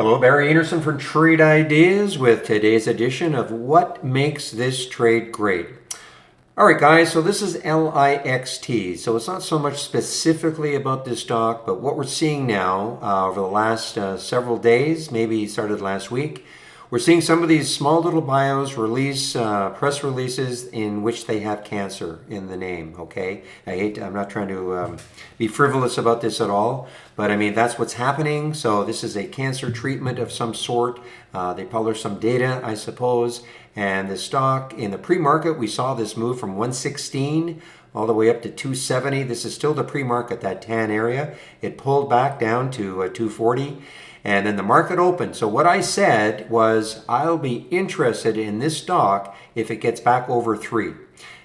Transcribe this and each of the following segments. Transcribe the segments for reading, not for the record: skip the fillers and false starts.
Hello, Barry Anderson from Trade Ideas with today's edition of What Makes This Trade Great. All right, guys, so this is LIXT. So it's not so much specifically about this stock, but what we're seeing now over the last several days, maybe started last week, we're seeing some of these small little bios release press releases in which they have cancer in the name, okay? I'm not trying to be frivolous about this at all, but I mean, that's what's happening. So this is a cancer treatment of some sort. They published some data, I suppose, and the stock in the pre-market, we saw this move from 116 all the way up to 270. This is still the pre-market, that tan area. It pulled back down to 240. And then the market opened. So what I said was I'll be interested in this stock if it gets back over 3.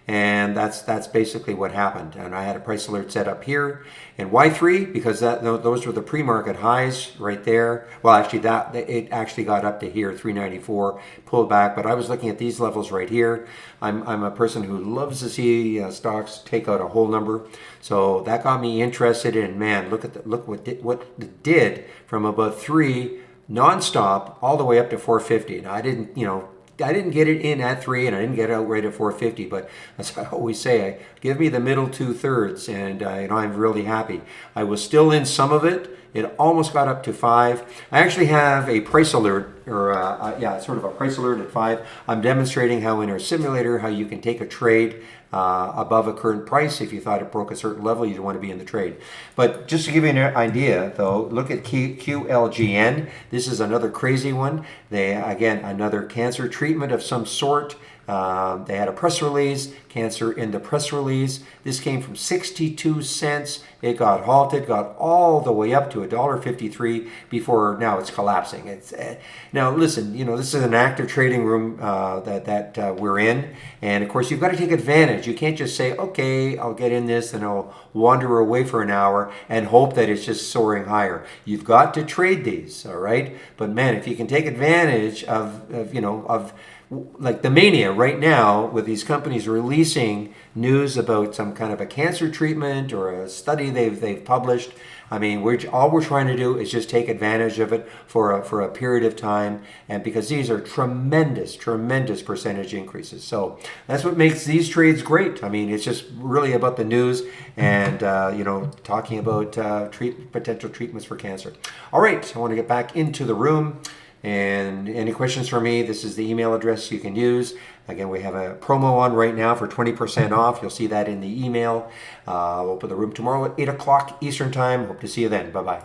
And that's basically what happened. And I had a price alert set up here. And why 3? Because those were the pre-market highs right there. Well, actually, it actually got up to here, 394, pulled back. But I was looking at these levels right here. I'm a person who loves to see stocks take out a whole number. So that got me interested in, man, look what it did from about 3 nonstop all the way up to 450. Now I didn't get it in at 3 and I didn't get it out right at 450, but as I always say, give me the middle 2/3 and I'm really happy. I was still in some of it. It almost got up to 5. I actually have a price alert, or sort of a price alert at 5. I'm demonstrating how in our simulator, how you can take a trade above a current price. If you thought it broke a certain level, you'd want to be in the trade. But just to give you an idea, though, look at QLGN. This is another crazy one. Again, another cancer treatment of some sort. They had a press release, cancer in the press release. This came from 62 cents. It got halted, got all the way up to $1.53 before now it's collapsing. Now listen, this is an active trading room that we're in, and of course you've got to take advantage. You can't just say, okay, I'll get in this and I'll wander away for an hour and hope that it's just soaring higher. You've got to trade these, all right? But man, if you can take advantage of like the mania right now with these companies releasing news about some kind of a cancer treatment or a study they've published. I mean, all we're trying to do is just take advantage of it for a period of time, and because these are tremendous percentage increases. So that's what makes these trades great. I mean, it's just really about the news and talking about potential treatments for cancer. All right, I want to get back into the room. And any questions for me, this is the email address you can use. Again, we have a promo on right now for 20% off. You'll see that in the email. I'll open the room tomorrow at 8 o'clock Eastern Time. Hope to see you then. Bye-bye.